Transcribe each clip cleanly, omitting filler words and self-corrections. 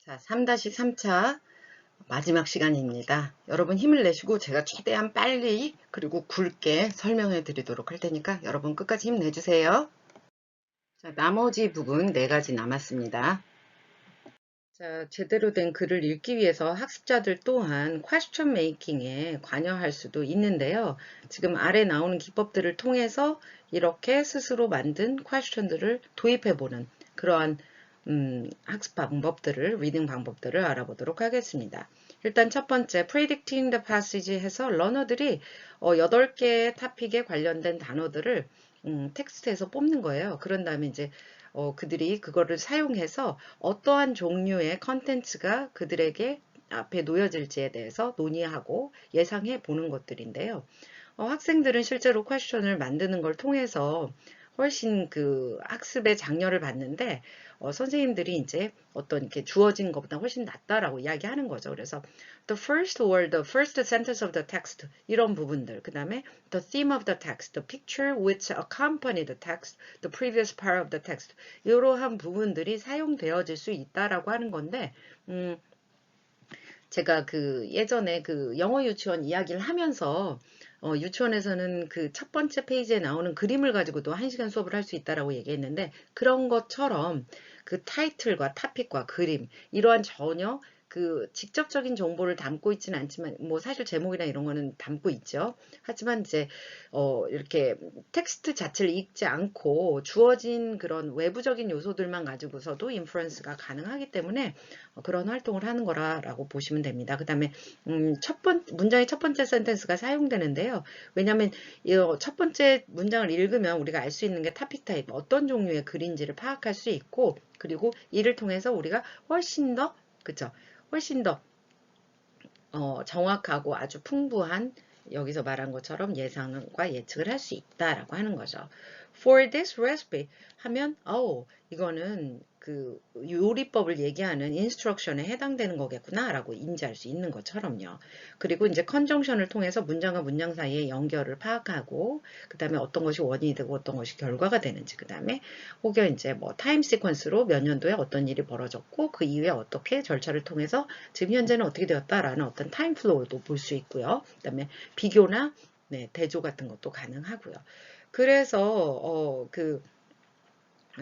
자, 3-3차 마지막 시간입니다. 여러분 힘을 내시고 제가 최대한 빨리 그리고 굵게 설명해 드리도록 할 테니까 여러분 끝까지 힘내주세요. 자, 나머지 부분 4가지 남았습니다. 자, 제대로 된 글을 읽기 위해서 학습자들 또한 퀘스천 메이킹에 관여할 수도 있는데요. 지금 아래 나오는 기법들을 통해서 이렇게 스스로 만든 퀘스천들을 도입해보는 그러한 학습 방법들을, 리딩 방법들을 알아보도록 하겠습니다. 일단 첫 번째, predicting the passage 해서 러너들이 8개의 토픽에 관련된 단어들을 텍스트에서 뽑는 거예요. 그런 다음에 이제 그들이 그거를 사용해서 어떠한 종류의 컨텐츠가 그들에게 앞에 놓여질지에 대해서 논의하고 예상해 보는 것들인데요. 학생들은 실제로 퀘스천을 만드는 걸 통해서 훨씬 그 학습의 장려를 받는데 선생님들이 이제 어떤 이렇게 주어진 것보다 훨씬 낫다라고 이야기하는 거죠. 그래서 the first word, the first sentence of the text 이런 부분들, 그 다음에 the theme of the text, the picture which accompanied the text, the previous part of the text 이러한 부분들이 사용되어질 수 있다라고 하는 건데 제가 그 예전에 그 영어 유치원 이야기를 하면서 유치원에서는 그 첫 번째 페이지에 나오는 그림을 가지고도 1시간 수업을 할 수 있다라고 얘기했는데 그런 것처럼 그 타이틀과 타픽과 그림 이러한 전혀 그 직접적인 정보를 담고 있지는 않지만 뭐 사실 제목이나 이런 거는 담고 있죠. 하지만 이제 이렇게 텍스트 자체를 읽지 않고 주어진 그런 외부적인 요소들만 가지고서도 인프루언스가 가능하기 때문에 그런 활동을 하는 거라고 보시면 됩니다. 그 다음에 문장의 첫 번째 센텐스가 사용되는데요. 왜냐하면 첫 번째 문장을 읽으면 우리가 알 수 있는 게 토픽 타입, 어떤 종류의 글인지를 파악할 수 있고 그리고 이를 통해서 우리가 훨씬 더 그쵸? 훨씬 더 정확하고 아주 풍부한 여기서 말한 것처럼 예상과 예측을 할 수 있다라고 하는 거죠. For this recipe 하면 이거는 그 요리법을 얘기하는 인스트럭션에 해당되는 거겠구나 라고 인지할 수 있는 것처럼요. 그리고 이제 컨정션을 통해서 문장과 문장 사이의 연결을 파악하고 그 다음에 어떤 것이 원인이 되고 어떤 것이 결과가 되는지 그 다음에 혹여 이제 뭐 타임 시퀀스로 몇 년도에 어떤 일이 벌어졌고 그 이후에 어떻게 절차를 통해서 지금 현재는 어떻게 되었다라는 어떤 타임 플로우도 볼 수 있고요. 그 다음에 비교나 대조 같은 것도 가능하고요. 그래서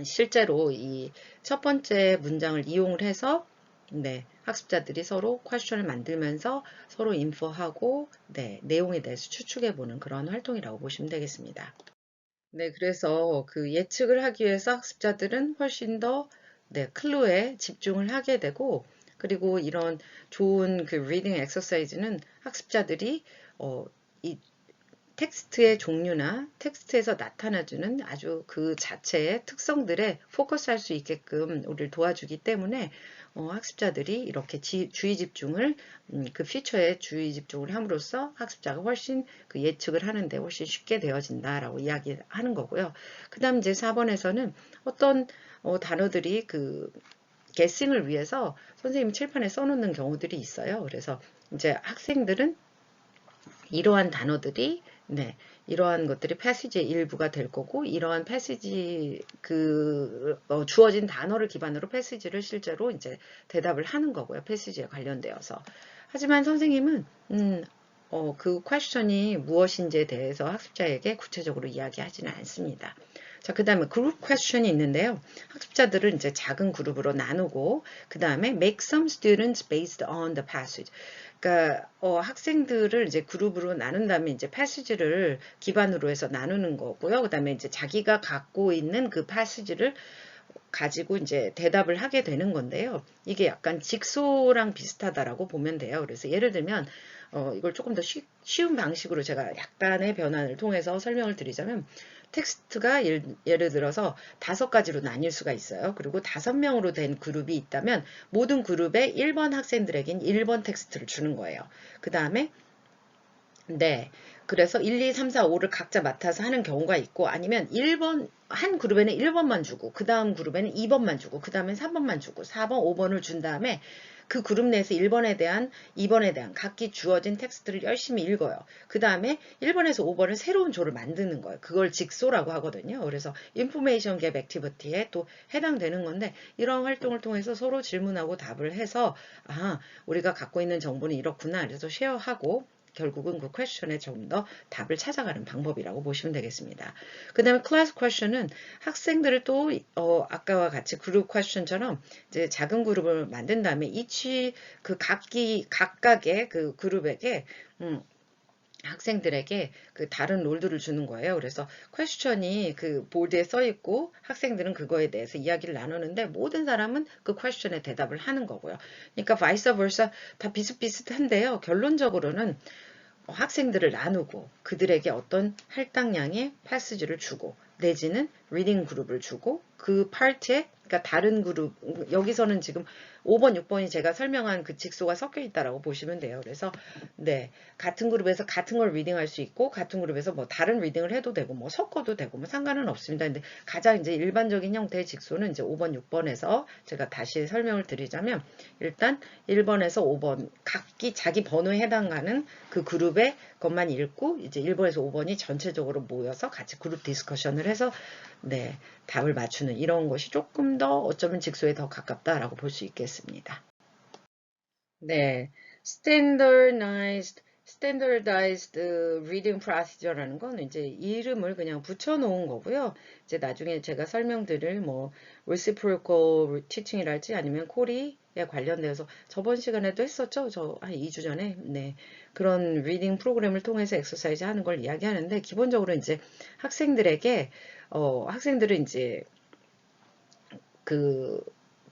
실제로 이 첫 번째 문장을 이용을 해서 학습자들이 서로 퀘스천을 만들면서 서로 인포하고 내용에 대해서 추측해보는 그런 활동이라고 보시면 되겠습니다. 그래서 그 예측을 하기 위해서 학습자들은 훨씬 더 클루에 집중을 하게 되고 그리고 이런 좋은 그 리딩 엑서사이즈는 학습자들이 이 텍스트의 종류나 텍스트에서 나타나주는 아주 그 자체의 특성들에 포커스할 수 있게끔 우리를 도와주기 때문에 학습자들이 이렇게 주의 집중을 그 피처에 주의 집중을 함으로써 학습자가 훨씬 그 예측을 하는데 훨씬 쉽게 되어진다라고 이야기하는 거고요. 그 다음 이제 4번에서는 어떤 단어들이 그 게싱을 위해서 선생님이 칠판에 써놓는 경우들이 있어요. 그래서 이제 학생들은 이러한 단어들이 이러한 것들이 패시지의 일부가 될 거고 이러한 패시지 주어진 단어를 기반으로 패시지를 실제로 이제 대답을 하는 거고요. 패시지에 관련되어서. 하지만 선생님은 그 퀘스천이 무엇인지에 대해서 학습자에게 구체적으로 이야기하지는 않습니다. 자, 그 다음에 그룹 퀘스천이 있는데요. 학습자들을 이제 작은 그룹으로 나누고 그 다음에 make some students based on the passage. 그러니까 학생들을 이제 그룹으로 나눈 다음에 이제 패시지를 기반으로 해서 나누는 거고요. 그다음에 이제 자기가 갖고 있는 그 패시지를 가지고 이제 대답을 하게 되는 건데요. 이게 약간 직소랑 비슷하다라고 보면 돼요. 그래서 예를 들면 이걸 조금 더 쉬운 방식으로 제가 약간의 변환을 통해서 설명을 드리자면 텍스트가 예를 들어서 5가지로 나뉠 수가 있어요. 그리고 5명으로 된 그룹이 있다면 모든 그룹의 1번 학생들에겐 1번 텍스트를 주는 거예요. 그 다음에 그래서 1, 2, 3, 4, 5를 각자 맡아서 하는 경우가 있고 아니면 1번 한 그룹에는 1번만 주고 그 다음 그룹에는 2번만 주고 그 다음에 3번만 주고 4번, 5번을 준 다음에 그 그룹 내에서 1번에 대한 2번에 대한 각기 주어진 텍스트를 열심히 읽어요. 그 다음에 1번에서 5번을 새로운 조를 만드는 거예요. 그걸 직소라고 하거든요. 그래서 인포메이션 갭 액티비티에 또 해당되는 건데 이런 활동을 통해서 서로 질문하고 답을 해서 아, 우리가 갖고 있는 정보는 이렇구나. 그래서 쉐어하고 결국은 그 퀘스천에 좀 더 답을 찾아가는 방법이라고 보시면 되겠습니다. 그 다음에 클래스 퀘스천은 학생들을 또 아까와 같이 그룹 퀘스천처럼 이제 작은 그룹을 만든 다음에 이치 그 각각의 그 그룹에게 학생들에게 그 다른 롤들을 주는 거예요. 그래서 퀘스천이 그 보드에 써 있고 학생들은 그거에 대해서 이야기를 나누는데 모든 사람은 그 퀘스천에 대답을 하는 거고요. 그러니까 vice versa 다 비슷비슷한데요. 결론적으로는 학생들을 나누고 그들에게 어떤 할당량의 패스지를 주고 내지는 리딩 그룹을 주고 그 파트에 그러니까 다른 그룹 여기서는 지금 5번, 6번이 제가 설명한 그 직소가 섞여 있다라고 보시면 돼요. 그래서 네 같은 그룹에서 같은 걸 리딩할 수 있고 같은 그룹에서 뭐 다른 리딩을 해도 되고 뭐 섞어도 되고 뭐 상관은 없습니다. 근데 가장 이제 일반적인 형태의 직소는 이제 5번, 6번에서 제가 다시 설명을 드리자면 일단 1번에서 5번 각기 자기 번호에 해당하는 그 그룹의 것만 읽고 이제 1번에서 5번이 전체적으로 모여서 같이 그룹 디스커션을 해서 네, 답을 맞추는 이런 것이 조금 더 어쩌면 직소에 더 가깝다라고 볼 수 있겠습니다. 네, standardized reading procedure라는 건 이제 이름을 그냥 붙여놓은 거고요. 이제 나중에 제가 설명드릴 뭐 reciprocal teaching이랄지 아니면 코리에 관련되어서 저번 시간에도 했었죠. 저 한 2주 전에. 네. 그런 리딩 프로그램을 통해서 엑서사이즈 하는 걸 이야기하는데 기본적으로 이제 학생들에게 학생들은 이제 그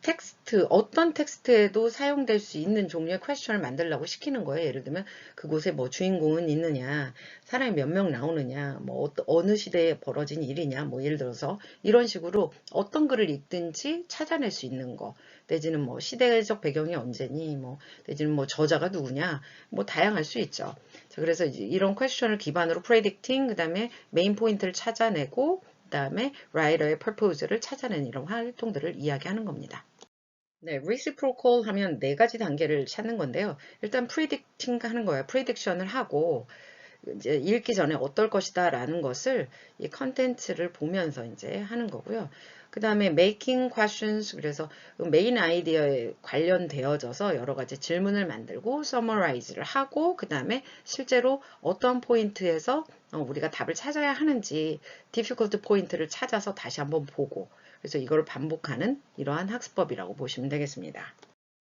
텍스트, 어떤 텍스트에도 사용될 수 있는 종류의 퀘스천을 만들려고 시키는 거예요. 예를 들면 그곳에 뭐 주인공은 있느냐, 사람이 몇 명 나오느냐, 뭐 어느 시대에 벌어진 일이냐, 뭐 예를 들어서 이런 식으로 어떤 글을 읽든지 찾아낼 수 있는 거, 내지는 뭐 시대적 배경이 언제니, 뭐 내지는 뭐 저자가 누구냐, 뭐 다양할 수 있죠. 자, 그래서 이런 퀘스천을 기반으로 프레딕팅, 그 다음에 메인 포인트를 찾아내고 그 다음에 라이터의 purpose를 찾아내는 이런 활동들을 이야기하는 겁니다. 네, reciprocal 하면 네 가지 단계를 찾는 건데요. 일단 predicting 하는 거예요. prediction을 하고 이제 읽기 전에 어떨 것이다 라는 것을 이 컨텐츠를 보면서 이제 하는 거고요. 그 다음에 making questions 그래서 메인 아이디어에 관련되어져서 여러 가지 질문을 만들고 summarize를 하고 그 다음에 실제로 어떤 포인트에서 우리가 답을 찾아야 하는지 difficult 포인트를 찾아서 다시 한번 보고 그래서 이걸 반복하는 이러한 학습법이라고 보시면 되겠습니다.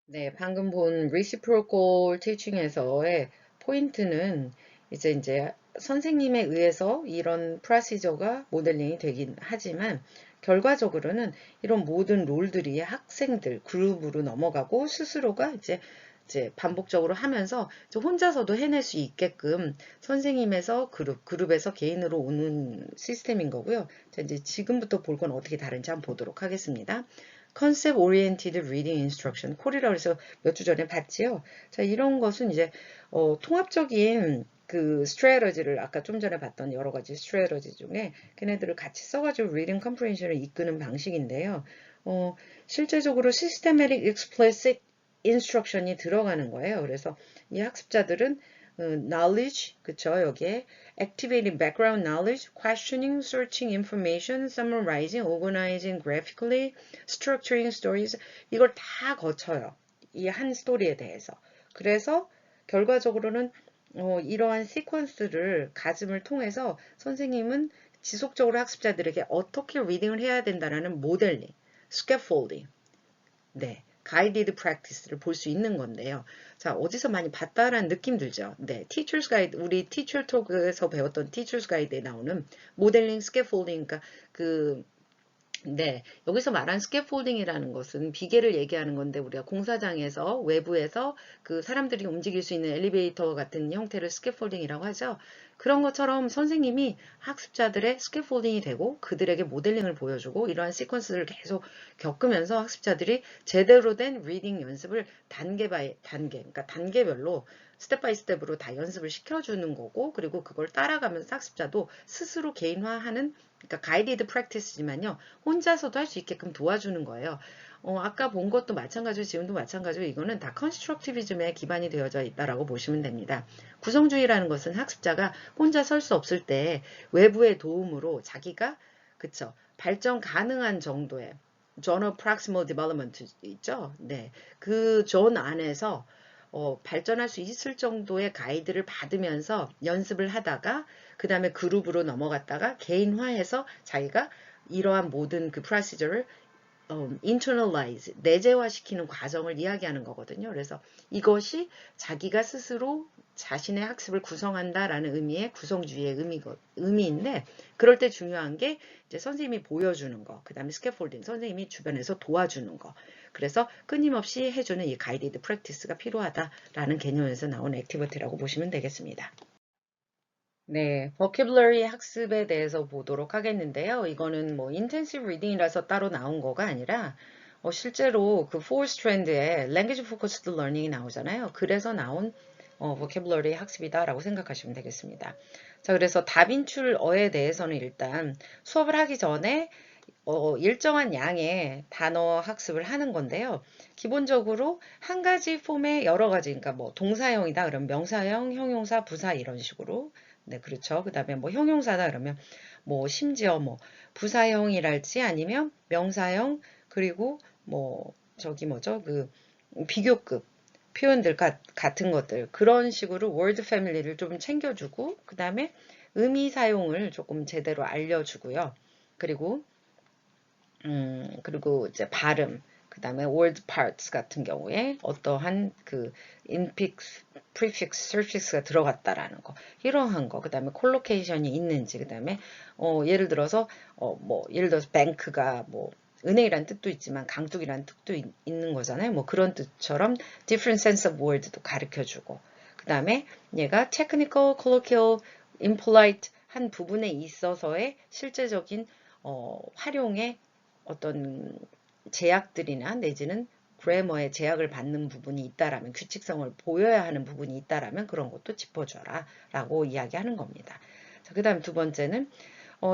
네, 방금 본 reciprocal teaching에서의 포인트는 이제 선생님에 의해서 이런 프로시저가 모델링이 되긴 하지만 결과적으로는 이런 모든 롤들이 학생들 그룹으로 넘어가고 스스로가 이제 반복적으로 하면서 혼자서도 해낼 수 있게끔 선생님에서 그룹에서 개인으로 오는 시스템인 거고요. 자, 이제 지금부터 볼 건 어떻게 다른지 한번 보도록 하겠습니다. 컨셉 오리엔티드 리딩 인스트럭션 콜이라고 해서 몇 주 전에 봤지요. 자, 이런 것은 이제 통합적인 그 스트래터지를 아까 좀 전에 봤던 여러 가지 스트래터지 중에 걔네들을 같이 써가지고 리딩 컴프레hension을 이끄는 방식인데요. 실제적으로 시스테매틱 explicit 인스트럭션이 들어가는 거예요. 그래서 이 학습자들은 knowledge, 그쵸? 여기에 activating background knowledge, questioning, searching information, summarizing, organizing graphically, structuring stories 이걸 다 거쳐요. 이 한 스토리에 대해서. 그래서 결과적으로는 이러한 시퀀스를 가짐을 통해서 선생님은 지속적으로 학습자들에게 어떻게 리딩을 해야 된다라는 모델링, 스캐폴딩, 네, 가이디드 프랙티스를 볼 수 있는 건데요. 자, 어디서 많이 봤다라는 느낌 들죠? 네, 티처스 가이드, 우리 티처 톡에서 배웠던 티처스 가이드에 나오는 모델링 스캐폴딩, 그러니까 네, 여기서 말한 스캐폴딩이라는 것은 비계를 얘기하는 건데 우리가 공사장에서 외부에서 그 사람들이 움직일 수 있는 엘리베이터 같은 형태를 스캐폴딩이라고 하죠. 그런 것처럼 선생님이 학습자들의 스캐폴딩이 되고 그들에게 모델링을 보여주고 이러한 시퀀스를 계속 겪으면서 학습자들이 제대로 된 리딩 연습을 단계 바이 단계, 그러니까 단계별로 스텝 바이 스텝으로 다 연습을 시켜주는 거고 그리고 그걸 따라가면서 학습자도 스스로 개인화하는 그러니까 가이디드 프랙티스지만요. 혼자서도 할 수 있게끔 도와주는 거예요. 아까 본 것도 마찬가지고 지금도 마찬가지고 이거는 다 컨스트럭티비즘에 기반이 되어져 있다라고 보시면 됩니다. 구성주의라는 것은 학습자가 혼자 설 수 없을 때 외부의 도움으로 자기가 그쵸 발전 가능한 정도의 Zone of Proximal Development 있죠? 네, 그 존 안에서 발전할 수 있을 정도의 가이드를 받으면서 연습을 하다가 그 다음에 그룹으로 넘어갔다가 개인화해서 자기가 이러한 모든 그 프로시저를 internalize, 내재화시키는 과정을 이야기하는 거거든요. 그래서 이것이 자기가 스스로 자신의 학습을 구성한다라는 의미의 구성주의의 의미인데 그럴 때 중요한 게 이제 선생님이 보여주는 거, 그 다음에 스캐폴딩, 선생님이 주변에서 도와주는 거. 그래서 끊임없이 해주는 이 가이디드 프랙티스가 필요하다라는 개념에서 나온 액티비티라고 보시면 되겠습니다. 네, vocabulary 학습에 대해서 보도록 하겠는데요. 이거는 뭐 intensive reading이라서 따로 나온 거가 아니라 실제로 그 four strand의 language focused learning이 나오잖아요. 그래서 나온 vocabulary 학습이다라고 생각하시면 되겠습니다. 자, 그래서 다빈출어에 대해서는 일단 수업을 하기 전에 일정한 양의 단어 학습을 하는 건데요. 기본적으로 한 가지 폼의 여러 가지, 그러니까 뭐 동사형이다 그러면 명사형, 형용사, 부사 이런 식으로. 네, 그렇죠. 그 다음에 뭐 형용사다 그러면 뭐 심지어 뭐 부사형이랄지 아니면 명사형 그리고 뭐 저기 뭐죠? 그 비교급 표현들 같은 것들 그런 식으로 월드 패밀리를 좀 챙겨주고 그 다음에 의미 사용을 조금 제대로 알려주고요. 그리고 이제 발음, 그 다음에 word parts 같은 경우에 어떠한 그 infix, prefix, suffix가 들어갔다라는 거, 이러한 거, 그 다음에 collocation이 있는지, 그 다음에 예를 들어서 뭐 예를 들어서 bank가 뭐 은행이란 뜻도 있지만 강둑이란 뜻도 있는 거잖아요. 뭐 그런 뜻처럼 different sense of word도 가르쳐주고, 그 다음에 얘가 technical, colloquial, impolite 한 부분에 있어서의 실제적인 활용의 어떤 제약들이나 내지는 그래머의 제약을 받는 부분이 있다라면 규칙성을 보여야 하는 부분이 있다라면 그런 것도 짚어줘라 라고 이야기하는 겁니다. 자, 그 다음 두 번째는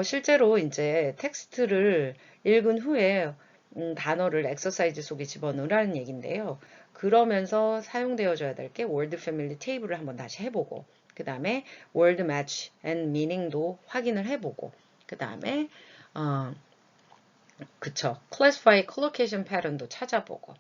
실제로 이제 텍스트를 읽은 후에 단어를 엑서사이즈 속에 집어넣으라는 얘기인데요. 그러면서 사용되어져야 될 게 월드 패밀리 테이블을 한번 다시 해보고 그 다음에 월드 매치 앤 미닝도 확인을 해보고 그 다음에 그쵸. classify, collocation pattern도 찾아보고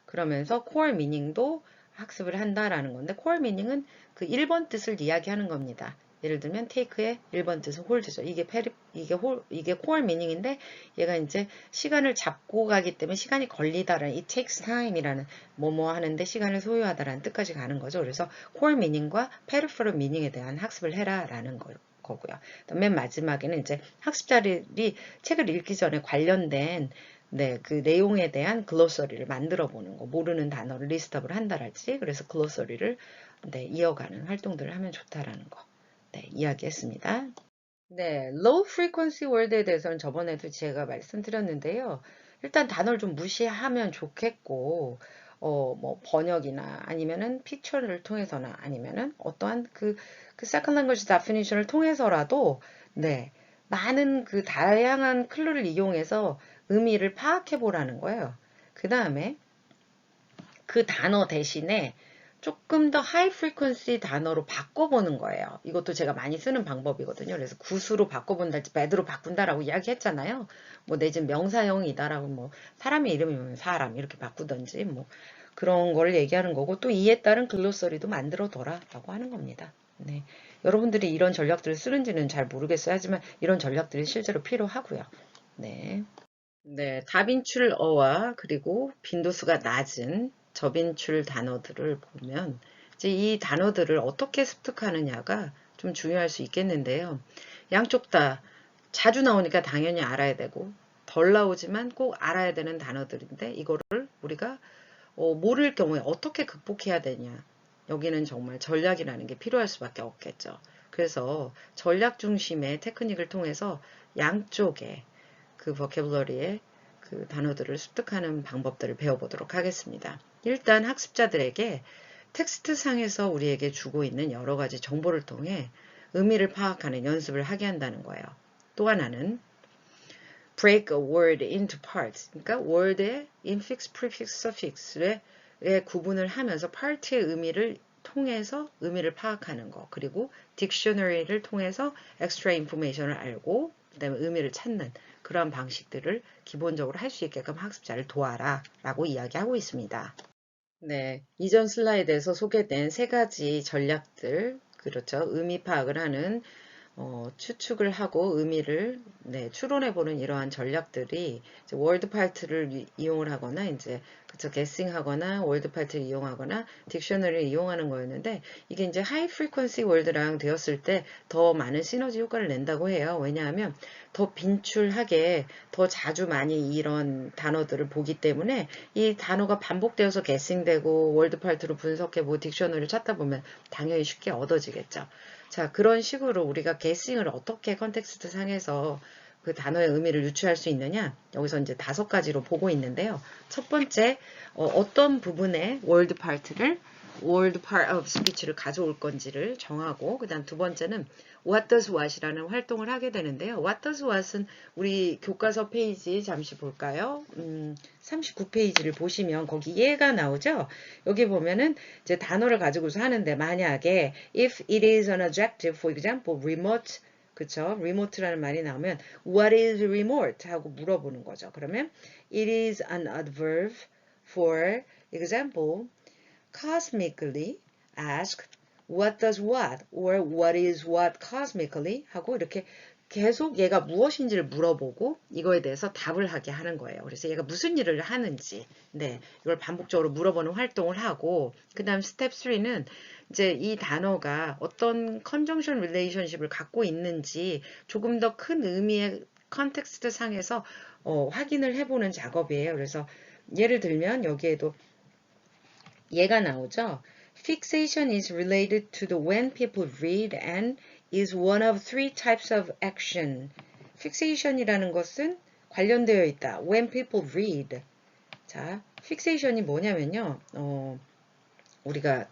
그러면서 core meaning도 학습을 한다라는 건데 core meaning은 그 1번 뜻을 이야기하는 겁니다. 예를 들면 take의 1번 뜻은 hold죠. 이게 core meaning인데 얘가 이제 시간을 잡고 가기 때문에 시간이 걸리다라는 it takes time이라는 뭐뭐 하는데 시간을 소요하다라는 뜻까지 가는 거죠. 그래서 core meaning과 peripheral meaning에 대한 학습을 해라라는 거예요. 거고요. 맨 마지막에는 이제 학습자들이 책을 읽기 전에 관련된 네, 그 내용에 대한 글로서리를 만들어 보는 거, 모르는 단어를 리스트업을 한다랄지, 그래서 글로서리를 네, 이어가는 활동들을 하면 좋다라는 거, 네, 이야기했습니다. 네, low frequency word에 대해서는 저번에도 제가 말씀드렸는데요. 일단 단어를 좀 무시하면 좋겠고, 뭐 번역이나 아니면은 픽처를 통해서나 아니면은 어떠한 그 second language definition을 통해서라도 네, 많은 그 다양한 클루를 이용해서 의미를 파악해 보라는 거예요. 그 다음에 그 단어 대신에 조금 더 하이 프리퀀시 단어로 바꿔보는 거예요. 이것도 제가 많이 쓰는 방법이거든요. 그래서 굿으로 바꿔본달지 배드로 바꾼다라고 이야기했잖아요. 뭐 내지는 명사형이다라고 뭐 사람의 이름이면 사람 이렇게 바꾸던지 뭐 그런 거를 얘기하는 거고 또 이에 따른 글로서리도 만들어둬라라고 하는 겁니다. 네. 여러분들이 이런 전략들을 쓰는지는 잘 모르겠어요. 하지만 이런 전략들이 실제로 필요하고요. 네. 네, 다빈출어와 그리고 빈도수가 낮은 저빈출 단어들을 보면 이제 이 단어들을 어떻게 습득하느냐가 좀 중요할 수 있겠는데요. 양쪽 다 자주 나오니까 당연히 알아야 되고 덜 나오지만 꼭 알아야 되는 단어들인데 이거를 우리가 모를 경우에 어떻게 극복해야 되냐. 여기는 정말 전략이라는 게 필요할 수밖에 없겠죠. 그래서 전략 중심의 테크닉을 통해서 양쪽에 그 vocabulary의 그 단어들을 습득하는 방법들을 배워보도록 하겠습니다. 일단 학습자들에게 텍스트 상에서 우리에게 주고 있는 여러 가지 정보를 통해 의미를 파악하는 연습을 하게 한다는 거예요. 또 하나는 break a word into parts. 그러니까 word의 infix, prefix, suffix의 구분을 하면서 part의 의미를 통해서 의미를 파악하는 거. 그리고 딕셔너리를 통해서 extra information을 알고 그다음에 의미를 찾는 그런 방식들을 기본적으로 할 수 있게끔 학습자를 도와라 라고 이야기하고 있습니다. 네, 이전 슬라이드에서 소개된 세 가지 전략들, 그렇죠. 의미 파악을 하는 추측을 하고 의미를 추론해보는 이러한 전략들이 이제 월드 파트를 이용을 하거나 이제 그쵸 게싱하거나 월드 파트를 이용하거나 딕셔너리를 이용하는 거였는데 이게 이제 하이 프리퀀시 월드랑 되었을 때 더 많은 시너지 효과를 낸다고 해요. 왜냐하면 더 빈출하게 더 자주 많이 이런 단어들을 보기 때문에 이 단어가 반복되어서 게싱되고 월드 파트로 분석해보고 딕셔너리를 찾다 보면 당연히 쉽게 얻어지겠죠. 자, 그런 식으로 우리가 게싱을 어떻게 컨텍스트 상에서 그 단어의 의미를 유추할 수 있느냐? 여기서 이제 5가지로 보고 있는데요. 첫 번째, 어떤 부분의 word part를 word part of speech를 가져올 건지를 정하고, 그 다음 두 번째는 what does what이라는 활동을 하게 되는데요. what does what은 우리 교과서 페이지 잠시 볼까요? 39페이지를 보시면 거기 예가 나오죠? 여기 보면은 이제 단어를 가지고서 하는데 만약에 if it is an adjective, for example, remote 그쵸? remote라는 말이 나오면 what is remote? 하고 물어보는 거죠. 그러면 it is an adverb for example, cosmically ask what does what or what is what cosmically 하고 이렇게 계속 얘가 무엇인지를 물어보고 이거에 대해서 답을 하게 하는 거예요. 그래서 얘가 무슨 일을 하는지 이걸 반복적으로 물어보는 활동을 하고 그 다음 스텝 3는 이제 이 단어가 어떤 conjunction relationship을 갖고 있는지 조금 더 큰 의미의 컨텍스트 상에서 확인을 해보는 작업이에요. 그래서 예를 들면 여기에도 얘가 나오죠. Fixation is related to the when people read and is one of three types of action. Fixation이라는 것은 관련되어 있다. When people read. 자, fixation이 뭐냐면요. 우리가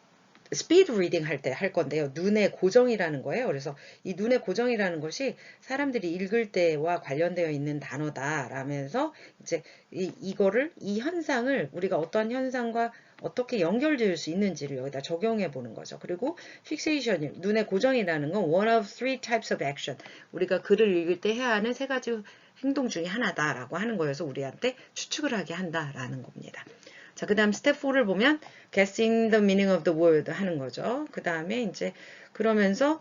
스피드 리딩 할 때 할 건데요. 눈의 고정이라는 거예요. 그래서 이 눈의 고정이라는 것이 사람들이 읽을 때와 관련되어 있는 단어다 라면서 이제 이 현상을 우리가 어떤 현상과 어떻게 연결될 수 있는지를 여기다 적용해 보는 거죠. 그리고 픽세이션, 눈의 고정이라는 건 one of three types of action. 우리가 글을 읽을 때 해야 하는 3가지 행동 중에 하나다라고 하는 거여서 우리한테 추측을 하게 한다라는 겁니다. 자, 그 다음 스텝 4를 보면 guessing the meaning of the word 하는 거죠. 그 다음에 이제 그러면서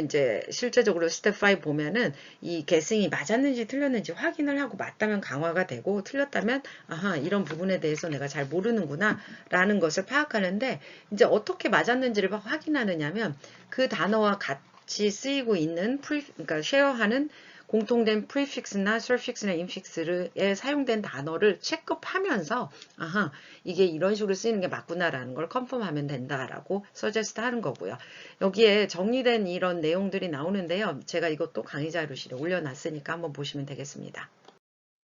이제 실제적으로 스텝 5 보면은 이 guessing이 맞았는지 틀렸는지 확인을 하고 맞다면 강화가 되고 틀렸다면 아하 이런 부분에 대해서 내가 잘 모르는구나 라는 것을 파악하는데 이제 어떻게 맞았는지를 확인하느냐면 그 단어와 같이 쓰이고 있는 그러니까 쉐어하는 공통된 prefix나 suffix나 infix에 사용된 단어를 체크하면서 아하 이게 이런 식으로 쓰이는 게 맞구나라는 걸 컨펌하면 된다라고 서제스트 하는 거고요. 여기에 정리된 이런 내용들이 나오는데요. 제가 이것도 강의 자료실에 올려놨으니까 한번 보시면 되겠습니다.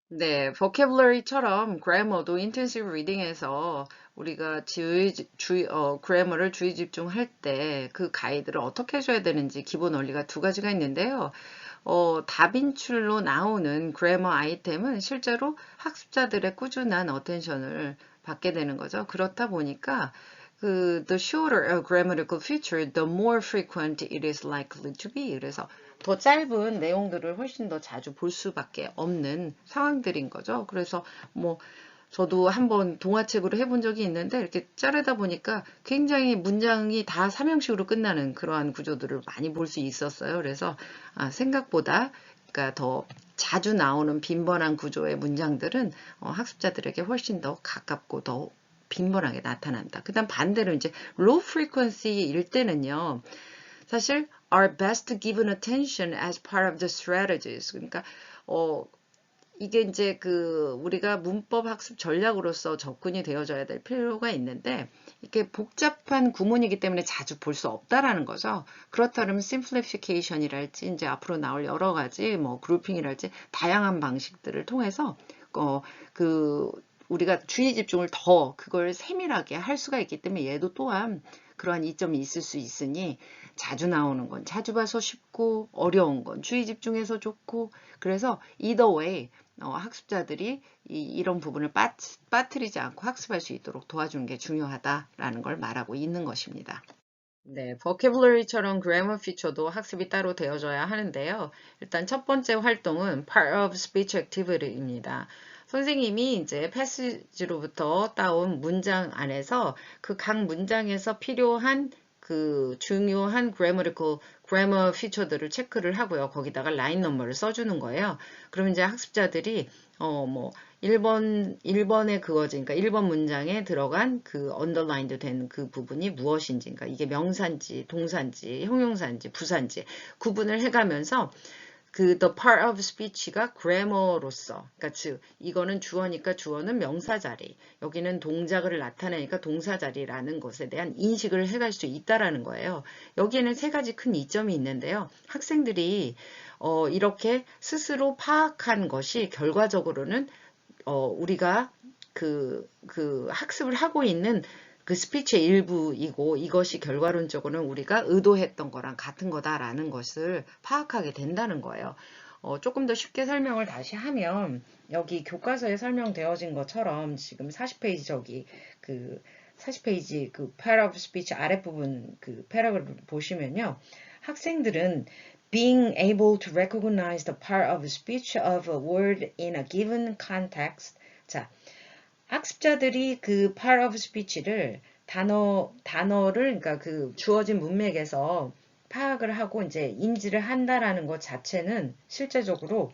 네, vocabulary처럼 grammar도 intensive reading에서 우리가 grammar를 주의 집중할 때 그 가이드를 어떻게 해줘야 되는지 기본 원리가 2가지가 있는데요. 다빈출로 나오는 그래머 아이템은 실제로 학습자들의 꾸준한 어텐션을 받게 되는 거죠. 그렇다 보니까 the shorter a grammatical feature, the more frequent it is likely to be. 그래서 더 짧은 내용들을 훨씬 더 자주 볼 수밖에 없는 상황들인 거죠. 그래서 저도 한번 동화책으로 해본 적이 있는데 이렇게 자르다 보니까 굉장히 문장이 다 3형식으로 끝나는 그러한 구조들을 많이 볼 수 있었어요. 그래서 생각보다 그러니까 더 자주 나오는 빈번한 구조의 문장들은 학습자들에게 훨씬 더 가깝고 더 빈번하게 나타난다. 그 다음 반대로 이제 low frequency일 때는요. 사실 are best given attention as part of the strategies. 그러니까 이게 이제 우리가 문법 학습 전략으로서 접근이 되어져야 될 필요가 있는데 이게 복잡한 구문이기 때문에 자주 볼 수 없다라는 거죠. 그렇다면 simplification이랄지 이제 앞으로 나올 여러 가지 그룹핑이랄지 다양한 방식들을 통해서 우리가 주의 집중을 더 그걸 세밀하게 할 수가 있기 때문에 얘도 또한 그러한 이점이 있을 수 있으니 자주 나오는 건 자주 봐서 쉽고 어려운 건 주의 집중해서 좋고 그래서 either way 학습자들이 이런 부분을 빠뜨리지 않고 학습할 수 있도록 도와주는 게 중요하다라는 걸 말하고 있는 것입니다. 네, vocabulary처럼 grammar feature도 학습이 따로 되어져야 하는데요. 일단 첫 번째 활동은 part of speech activity입니다. 선생님이 이제 패시지로부터 따온 문장 안에서 그 각 문장에서 필요한 그 중요한 grammar feature들을 체크를 하고요. 거기다가 라인 넘버를 써주는 거예요. 그럼 이제 학습자들이 뭐 1번의 그거지. 그러니까 1번 문장에 들어간 그 underlined 된 그 부분이 무엇인지, 그러니까 이게 명사인지, 동사인지, 형용사인지, 부사인지 구분을 해가면서 그 the part of speech가 grammar로서, 그러니까 즉 이거는 주어니까 주어는 명사 자리, 여기는 동작을 나타내니까 동사 자리라는 것에 대한 인식을 해갈 수 있다라는 거예요. 여기에는 세 가지 큰 이점이 있는데요. 학생들이 이렇게 스스로 파악한 것이 결과적으로는 우리가 그 학습을 하고 있는 그 스피치의 일부이고 이것이 결과론적으로는 우리가 의도했던 거랑 같은 거다라는 것을 파악하게 된다는 거예요. 조금 더 쉽게 설명을 다시 하면 여기 교과서에 설명되어진 것처럼 지금 40페이지 저기 그 40페이지 그 part of speech 아랫부분 그 패러그래프를 보시면요. 학생들은 being able to recognize the part of speech of a word in a given context. 자, 학습자들이 그 part of speech를 단어를 그러니까 그 주어진 문맥에서 파악을 하고 이제 인지를 한다라는 것 자체는 실제적으로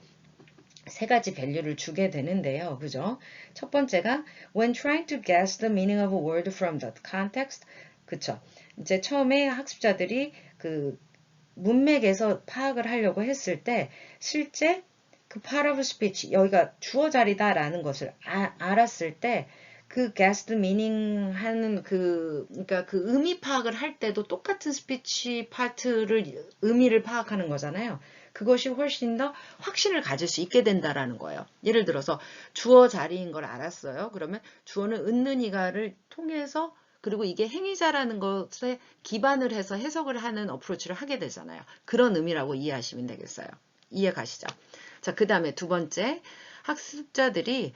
세 가지 밸류를 주게 되는데요. 그죠? 첫 번째가 when trying to guess the meaning of a word from the context. 그쵸? 이제 처음에 학습자들이 그 문맥에서 파악을 하려고 했을 때 실제 그 part of speech 여기가 주어 자리다라는 것을 알았을 때 그 guess the meaning 하는 그러니까 그 의미 파악을 할 때도 똑같은 스피치 파트를 의미를 파악하는 거잖아요. 그것이 훨씬 더 확신을 가질 수 있게 된다라는 거예요. 예를 들어서 주어 자리인 걸 알았어요. 그러면 주어는 은는이가를 통해서 그리고 이게 행위자라는 것에 기반을 해서 해석을 하는 어프로치를 하게 되잖아요. 그런 의미라고 이해하시면 되겠어요. 이해 가시죠? 자, 그 다음에 두 번째, 학습자들이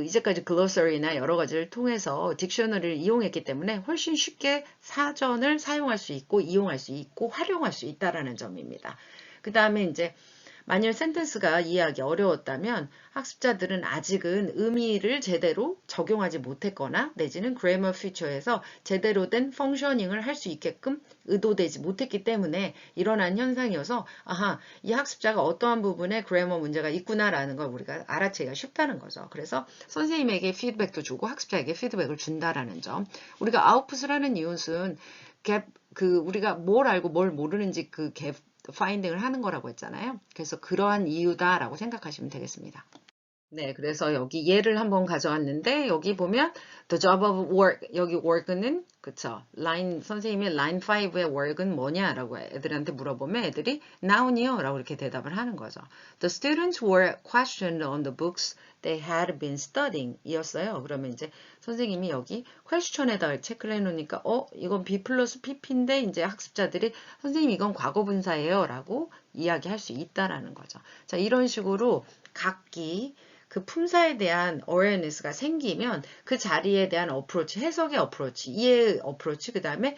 이제까지 글로서리나 여러 가지를 통해서 딕셔너리를 이용했기 때문에 훨씬 쉽게 사전을 사용할 수 있고 이용할 수 있고 활용할 수 있다라는 점입니다. 그 다음에 이제 만일 센텐스가 이해하기 어려웠다면 학습자들은 아직은 의미를 제대로 적용하지 못했거나 내지는 grammar feature에서 제대로 된 펑셔닝을 할 수 있게끔 의도되지 못했기 때문에 일어난 현상이어서 아하, 이 학습자가 어떠한 부분에 grammar 문제가 있구나라는 걸 우리가 알아채기가 쉽다는 거죠. 그래서 선생님에게 피드백도 주고 학습자에게 피드백을 준다라는 점. 우리가 아웃풋을 하는 이웃은 우리가 뭘 알고 뭘 모르는지 그 갭 파인딩을 하는 거라고 했잖아요. 그래서 그러한 이유다라고 생각하시면 되겠습니다. 네, 그래서 여기 예를 한번 가져왔는데 여기 보면 the job of work 여기 work는 그쵸? 선생님이 line 5의 work은 뭐냐라고 애들한테 물어보면 애들이 noun이요 라고 이렇게 대답을 하는 거죠. The students were questioned on the books they had been studying 이었어요. 그러면 이제 선생님이 여기 question에다 체크를 해놓으니까 이건 B 플러스 PP인데 이제 학습자들이 선생님 이건 과거분사예요 라고 이야기할 수 있다라는 거죠. 자, 이런 식으로 각기 그 품사에 대한 awareness가 생기면 그 자리에 대한 어프로치, 해석의 어프로치, 이해의 어프로치, 그 다음에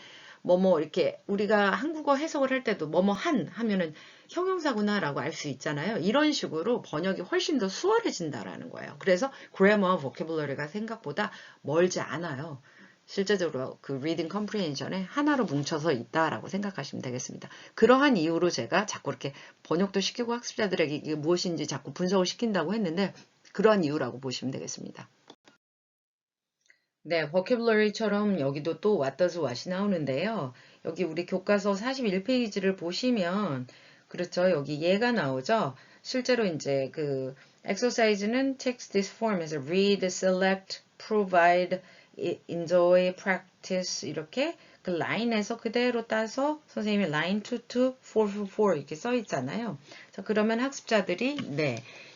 이렇게 우리가 한국어 해석을 할 때도 하면은 형용사구나라고 알 수 있잖아요. 이런 식으로 번역이 훨씬 더 수월해진다라는 거예요. 그래서 grammar, vocabulary가 생각보다 멀지 않아요. 실제적으로 그 reading comprehension에 하나로 뭉쳐서 있다라고 생각하시면 되겠습니다. 그러한 이유로 제가 자꾸 이렇게 번역도 시키고 학습자들에게 이게 무엇인지 자꾸 분석을 시킨다고 했는데 그러한 이유라고 보시면 되겠습니다. 네, vocabulary처럼 여기도 또 what does what이 나오는데요. 여기 우리 교과서 41페이지를 보시면 그렇죠. 여기 예가 나오죠. 실제로 이제 그 exercise는 takes this form에서 read, select, provide, enjoy, practice 이렇게 그 라인에서 그대로 따서 선생님이 line 2 to 4 to 4 이렇게 써 있잖아요. 자, 그러면 학습자들이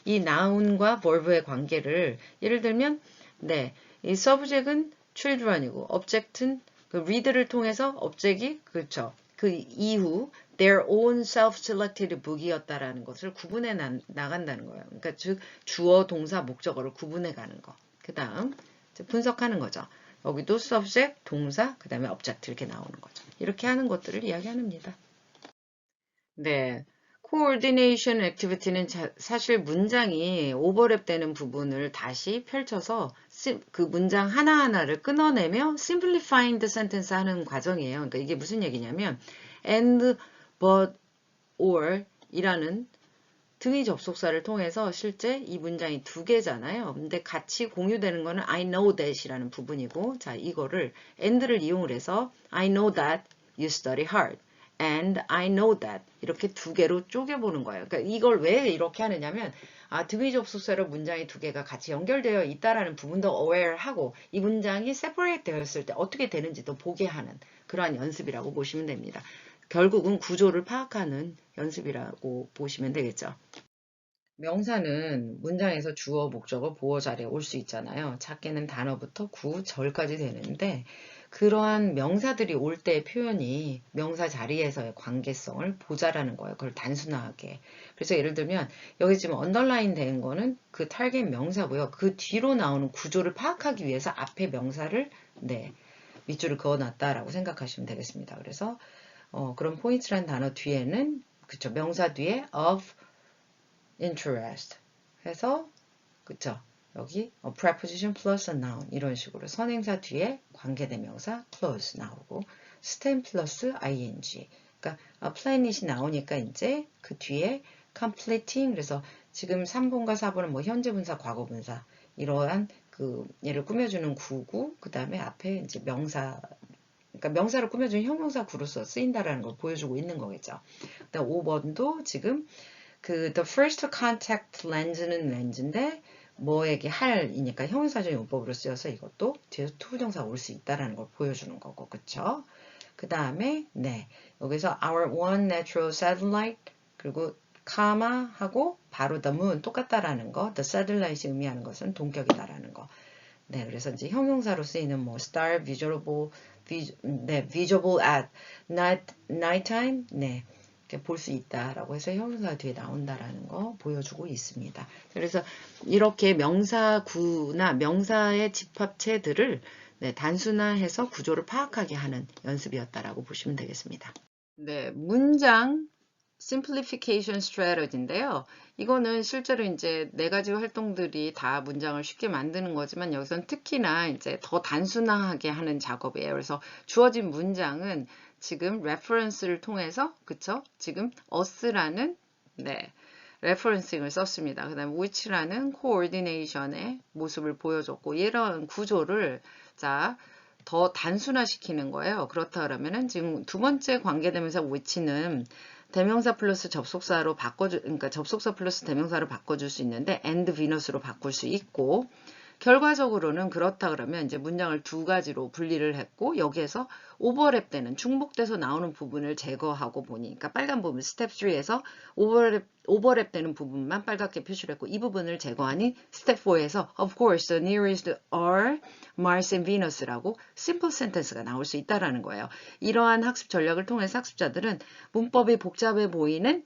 이 noun과 verb의 관계를 예를 들면 이 subject은 children이고 object은 그 read를 통해서 object이 그렇죠. 그 이후 their own self-selected book이었다라는 것을 구분해 나간다는 거예요. 그러니까 즉 주어, 동사, 목적어를 구분해 가는 거. 그 다음 분석하는 거죠. 여기도 subject, 동사, 그 다음에 object 이렇게 나오는 거죠. 이렇게 하는 것들을 이야기합니다. 네. coordination activity는 사실 문장이 오버랩되는 부분을 다시 펼쳐서 그 문장 하나하나를 끊어내며 simplifying the sentence 하는 과정이에요. 그러니까 이게 무슨 얘기냐면 and, but, or 이라는 등위 접속사를 통해서 실제 이 문장이 두 개잖아요. 근데 같이 공유되는 거는 I know that이라는 부분이고, 자, 이거를 and를 이용을 해서 I know that you study hard. And I know that 이렇게 두 개로 쪼개보는 거예요. 그러니까 이걸 왜 이렇게 하느냐면 등위 접속사로 문장이 두 개가 같이 연결되어 있다라는 부분도 aware하고 이 문장이 separate 되었을 때 어떻게 되는지도 보게 하는 그러한 연습이라고 보시면 됩니다. 결국은 구조를 파악하는 연습이라고 보시면 되겠죠. 명사는 문장에서 주어, 목적어, 보어 자리에 올 수 있잖아요. 작게는 단어부터 구, 절까지 되는데 그러한 명사들이 올 때의 표현이 명사 자리에서의 관계성을 보자라는 거예요. 그걸 단순하게. 그래서 예를 들면 여기 지금 언더라인 된 거는 그 타겟 명사고요. 그 뒤로 나오는 구조를 파악하기 위해서 앞에 명사를 밑줄을 그어놨다라고 생각하시면 되겠습니다. 그래서 그런 포인트란 단어 뒤에는 그쵸 명사 뒤에 of interest 해서 그쵸 여기 preposition plus a noun 이런 식으로 선행사 뒤에 관계대명사 clause 나오고 stem plus ing 그러니까 planet이 나오니까 이제 그 뒤에 completing 그래서 지금 3번과 4번은 뭐 현재분사 과거분사 이러한 그 얘를 꾸며주는 구구 그 다음에 앞에 이제 명사 그러니까 명사를 꾸며주는 형용사 구로서 쓰인다라는 걸 보여주고 있는 거겠죠. 그다음 5번도 지금 그 the first contact lens는 렌즈인데 뭐에게 할이니까 형용사적 용법으로 쓰여서 이것도 뒤에서 투부정사 올 수 있다라는 걸 보여주는 거고 그쵸? 그 다음에 여기서 our one natural satellite 그리고 카마 하고 바로 the moon 똑같다라는 거 the satellite이 의미하는 것은 동격이다라는 거 그래서 이제 형용사로 쓰이는 뭐 star, visible at nighttime 볼 수 있다라고 해서 형용사 뒤에 나온다라는 거 보여주고 있습니다. 그래서 이렇게 명사구나 명사의 집합체들을 단순화해서 구조를 파악하게 하는 연습이었다라고 보시면 되겠습니다. 문장 simplification strategy인데요. 이거는 실제로 이제 4가지 활동들이 다 문장을 쉽게 만드는 거지만 여기서는 특히나 이제 더 단순화하게 하는 작업이에요. 그래서 주어진 문장은 지금 reference를 통해서 그쵸? 지금 us라는 referencing을 썼습니다. 그 다음에 which라는 coordination의 모습을 보여줬고 이런 구조를 더 단순화시키는 거예요. 그렇다 그러면은 지금 두 번째 관계대명사 which는 대명사 플러스 접속사로 그러니까 접속사 플러스 대명사로 바꿔줄 수 있는데 and Venus로 바꿀 수 있고 결과적으로는 그렇다 그러면 이제 문장을 두 가지로 분리를 했고 여기에서 오버랩되는 중복돼서 나오는 부분을 제거하고 보니까 빨간 부분 스텝 3에서 오버랩되는 부분만 빨갛게 표시를 했고 이 부분을 제거하니 스텝 4에서 of course the nearest are Mars and Venus라고 simple sentence가 나올 수 있다라는 거예요. 이러한 학습 전략을 통해서 학습자들은 문법이 복잡해 보이는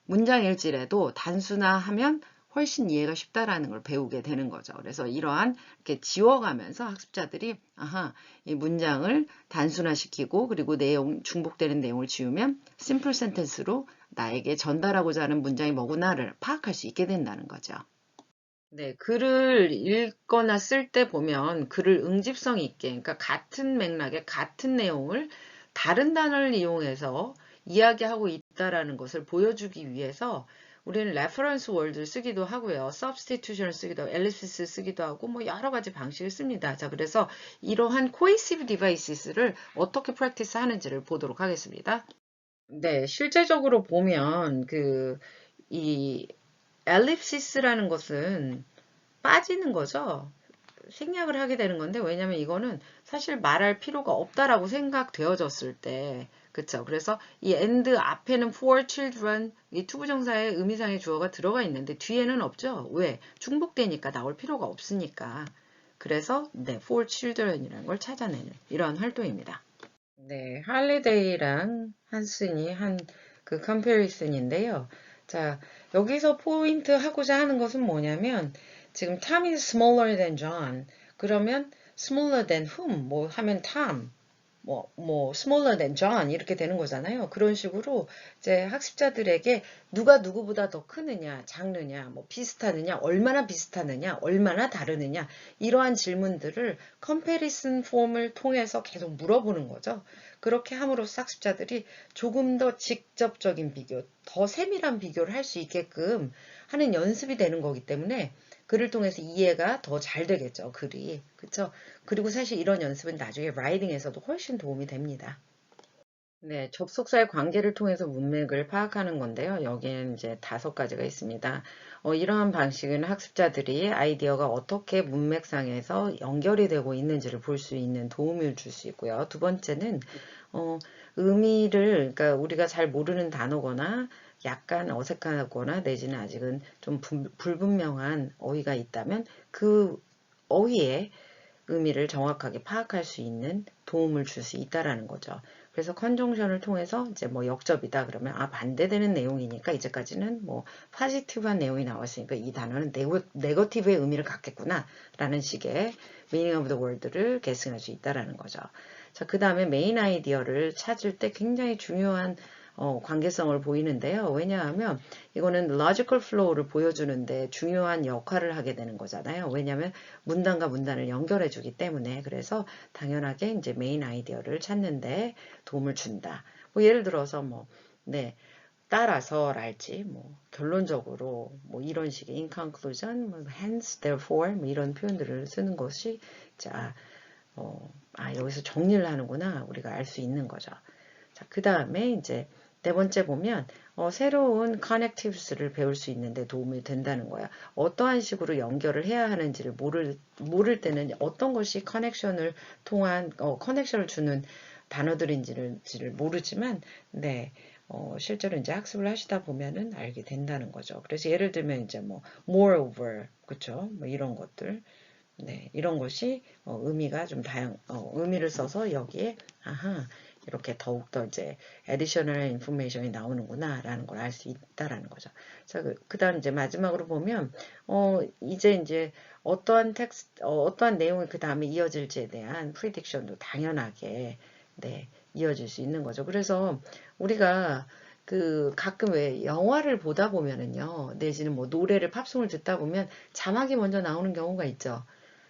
문장일지라도 단순화하면 훨씬 이해가 쉽다라는 걸 배우게 되는 거죠. 그래서 이러한 이렇게 지워가면서 학습자들이 이 문장을 단순화시키고 그리고 중복되는 내용을 지우면 심플 센텐스로 나에게 전달하고자 하는 문장이 뭐구나를 파악할 수 있게 된다는 거죠. 글을 읽거나 쓸 때 보면 글을 응집성 있게 그러니까 같은 맥락의 같은 내용을 다른 단어를 이용해서 이야기하고 있다라는 것을 보여주기 위해서 우리는 reference word를 쓰기도 하고요. substitution을 쓰기도 하고 ellipsis 쓰기도 하고 뭐 여러 가지 방식을 씁니다. 자, 그래서 이러한 cohesive devices를 어떻게 practice 하는지를 보도록 하겠습니다. 실제적으로 보면 이 ellipsis라는 것은 빠지는 거죠. 생략을 하게 되는 건데 왜냐면 이거는 사실 말할 필요가 없다라고 생각되어졌을 때 그쵸. 그래서 이 and 앞에는 for children 이 투부정사의 의미상의 주어가 들어가 있는데 뒤에는 없죠. 왜? 중복되니까 나올 필요가 없으니까. 그래서 네, for children이라는 걸 찾아내는 이러한 활동입니다. 네, 할리데이랑 한슨이 한 그 컴패리슨인데요. 자, 여기서 포인트 하고자 하는 것은 뭐냐면 지금 Tom is smaller than John. 그러면 smaller than whom? 뭐 하면 Tom. smaller than John 이렇게 되는 거잖아요. 그런 식으로 이제 학습자들에게 누가 누구보다 더 크느냐, 작느냐, 뭐 비슷하느냐, 얼마나 비슷하느냐, 얼마나 다르느냐 이러한 질문들을 컴패리슨 폼을 통해서 계속 물어보는 거죠. 그렇게 함으로써 학습자들이 조금 더 직접적인 비교, 더 세밀한 비교를 할 수 있게끔 하는 연습이 되는 거기 때문에 글을 통해서 이해가 더 잘 되겠죠, 글이. 그쵸? 그리고 사실 이런 연습은 나중에 라이딩에서도 훨씬 도움이 됩니다. 네, 접속사의 관계를 통해서 문맥을 파악하는 건데요. 여기에는 이제 5가지가 있습니다. 이러한 방식은 학습자들이 아이디어가 어떻게 문맥상에서 연결이 되고 있는지를 볼 수 있는 도움을 줄 수 있고요. 두 번째는 의미를, 그러니까 우리가 잘 모르는 단어거나 약간 어색하거나 내지는 아직은 좀 불분명한 어휘가 있다면 그 어휘의 의미를 정확하게 파악할 수 있는 도움을 줄 수 있다라는 거죠. 그래서 컨정션을 통해서 이제 뭐 역접이다 그러면 반대되는 내용이니까 이제까지는 뭐 파지티브한 내용이 나왔으니까 이 단어는 네거티브의 의미를 갖겠구나 라는 식의 meaning of the word를 계승할 수 있다라는 거죠. 자, 그 다음에 메인 아이디어를 찾을 때 굉장히 중요한 관계성을 보이는데요. 왜냐하면 이거는 logical flow를 보여주는데 중요한 역할을 하게 되는 거잖아요. 왜냐하면 문단과 문단을 연결해 주기 때문에 그래서 당연하게 이제 메인 아이디어를 찾는데 도움을 준다. 뭐 예를 들어서 네. 따라서랄지 결론적으로 이런 식의 in conclusion, hence, therefore 이런 표현들을 쓰는 것이 자, 여기서 정리를 하는구나 우리가 알 수 있는 거죠. 자, 그 다음에 이제 네 번째 보면 새로운 connectives를 배울 수 있는데 도움이 된다는 거야. 어떠한 식으로 연결을 해야 하는지를 모를 때는 어떤 것이 커넥션을 통한 커넥션을 주는 단어들인지를 모르지만 네. 실제로 이제 학습을 하시다 보면은 알게 된다는 거죠. 그래서 예를 들면 이제 moreover, 그쵸? 이런 것들. 네, 이런 것이 의미가 좀 의미를 써서 여기에 이렇게 더욱더 이제 additional information이 나오는구나 라는 걸 알 수 있다라는 거죠. 자, 그다음 이제 마지막으로 보면 이제 어떠한 어떠한 내용이 그 다음에 이어질지에 대한 prediction도 당연하게 네, 이어질 수 있는 거죠. 그래서 우리가 가끔 왜 영화를 보다 보면은요, 내지는 노래를 팝송을 듣다 보면 자막이 먼저 나오는 경우가 있죠.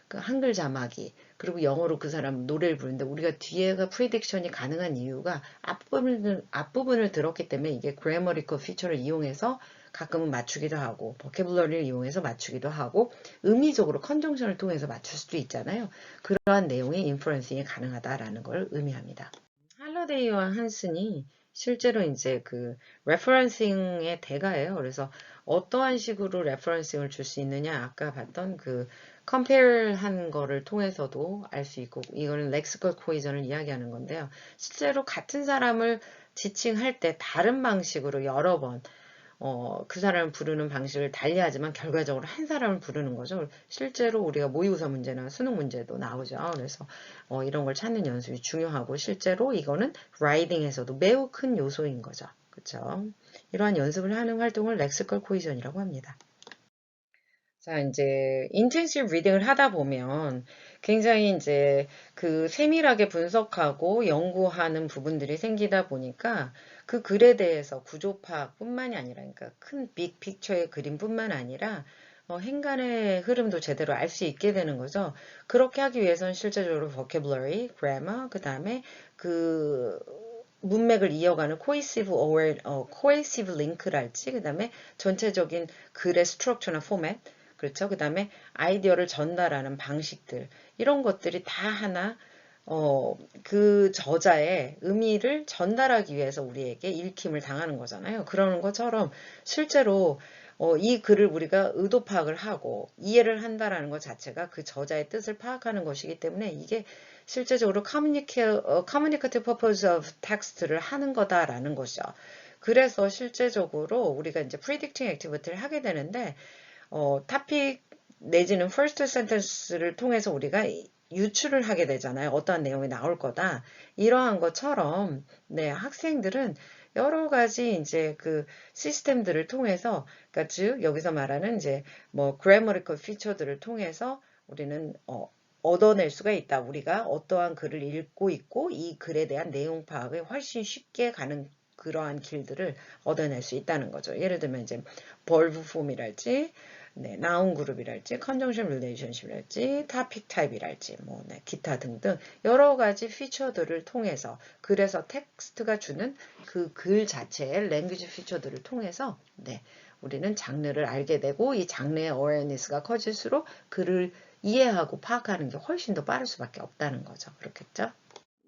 그 한글 자막이 그리고 영어로 그 사람 노래를 부르는데 우리가 뒤에가 프리딕션이 가능한 이유가 앞부분을 들었기 때문에 이게 grammatical feature를 이용해서 가끔은 맞추기도 하고 vocabulary를 이용해서 맞추기도 하고 의미적으로 컨정션을 통해서 맞출 수도 있잖아요. 그러한 내용의 인퍼런싱이 가능하다라는 걸 의미합니다. 할러데이와 한슨이 실제로 이제 레퍼런싱의 대가예요. 그래서 어떠한 식으로 레퍼런싱을 줄 수 있느냐 아까 봤던 compare한 거를 통해서도 알 수 있고 이거는 렉시컬 코이전을 이야기하는 건데요. 실제로 같은 사람을 지칭할 때 다른 방식으로 여러 번 그 사람을 부르는 방식을 달리하지만 결과적으로 한 사람을 부르는 거죠. 실제로 우리가 모의고사 문제나 수능 문제도 나오죠. 그래서 이런 걸 찾는 연습이 중요하고 실제로 이거는 라이딩에서도 매우 큰 요소인 거죠. 그렇죠? 이러한 연습을 하는 활동을 렉시컬 코이전이라고 합니다. 자, 이제 인텐시브 리딩을 하다 보면 굉장히 이제 세밀하게 분석하고 연구하는 부분들이 생기다 보니까 그 글에 대해서 구조 파악뿐만이 아니라 그러니까 큰 빅 픽처의 그림뿐만 아니라 행간의 흐름도 제대로 알 수 있게 되는 거죠. 그렇게 하기 위해서는 실제적으로 vocabulary, grammar, 그 다음에 문맥을 이어가는 cohesive link랄지, 그 다음에 전체적인 글의 스트럭처나 포맷, 그렇죠. 그 다음에 아이디어를 전달하는 방식들, 이런 것들이 다 하나, 그 저자의 의미를 전달하기 위해서 우리에게 읽힘을 당하는 거잖아요. 그러는 것처럼 실제로 이 글을 우리가 의도 파악을 하고 이해를 한다라는 것 자체가 그 저자의 뜻을 파악하는 것이기 때문에 이게 실제적으로 communicative purpose of text를 하는 거다라는 것이죠. 그래서 실제적으로 우리가 이제 predicting activity를 하게 되는데, 내지는 first sentence를 통해서 우리가 유추를 하게 되잖아요. 어떠한 내용이 나올 거다. 이러한 것처럼 네, 학생들은 여러 가지 이제 그 시스템들을 통해서 그러니까 즉 여기서 말하는 이제 뭐 grammatical feature들을 통해서 우리는 얻어낼 수가 있다. 우리가 어떠한 글을 읽고 있고 이 글에 대한 내용 파악에 훨씬 쉽게 가는 그러한 길들을 얻어낼 수 있다는 거죠. 예를 들면 이제 verb form이랄지 네, 나운 그룹이랄지, 컨정션 릴레이션십이랄지, 타픽 타입이랄지, 뭐, 네, 기타 등등 여러 가지 피처들을 통해서 그래서 텍스트가 주는 그 글 자체의 랭귀지 피처들을 통해서 네, 우리는 장르를 알게 되고 이 장르의 어웨어니스가 커질수록 글을 이해하고 파악하는 게 훨씬 더 빠를 수밖에 없다는 거죠. 그렇겠죠?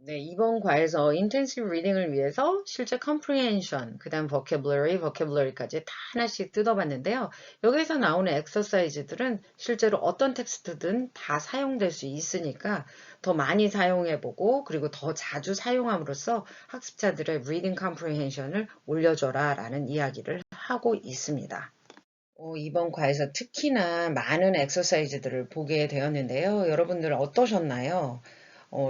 네, 이번 과에서 intensive reading을 위해서 실제 comprehension, 그 다음 vocabulary까지 다 하나씩 뜯어봤는데요. 여기서 나오는 exercise들은 실제로 어떤 텍스트든 다 사용될 수 있으니까 더 많이 사용해보고 그리고 더 자주 사용함으로써 학습자들의 reading comprehension을 올려줘라 라는 이야기를 하고 있습니다. 이번 과에서 특히나 많은 엑서사이즈들을 보게 되었는데요. 여러분들 어떠셨나요?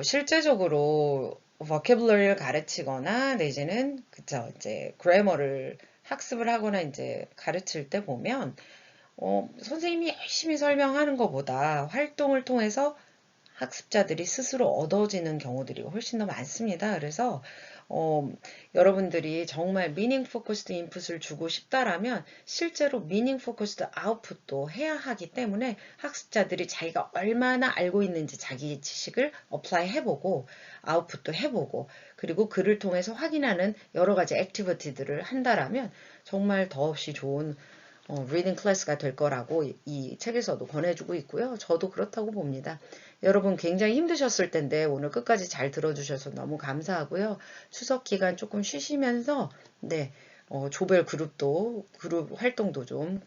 실제적으로 vocabulary를 가르치거나 내지는 그쵸 이제 grammar를 학습을 하거나 이제 가르칠 때 보면 선생님이 열심히 설명하는 것보다 활동을 통해서 학습자들이 스스로 얻어지는 경우들이 훨씬 더 많습니다. 그래서 어, 여러분들이 정말 meaning focused input을 주고 싶다라면 실제로 meaning focused output도 해야 하기 때문에 학습자들이 자기가 얼마나 알고 있는지 자기 지식을 apply 해보고 아웃풋도 해보고 그리고 글을 통해서 확인하는 여러 가지 액티비티들을 한다라면 정말 더없이 좋은 리딩 클래스가 될 거라고 이 책에서도 권해주고 있고요. 저도 그렇다고 봅니다. 여러분 굉장히 힘드셨을 텐데 오늘 끝까지 잘 들어주셔서 너무 감사하고요. 추석 기간 조금 쉬시면서 네, 조별 그룹 활동도 좀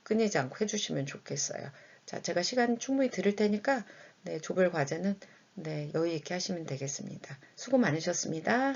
끊이지 않고 해주시면 좋겠어요. 자, 제가 시간 충분히 드릴 테니까 네, 조별 과제는 네, 여유 있게 하시면 되겠습니다. 수고 많으셨습니다.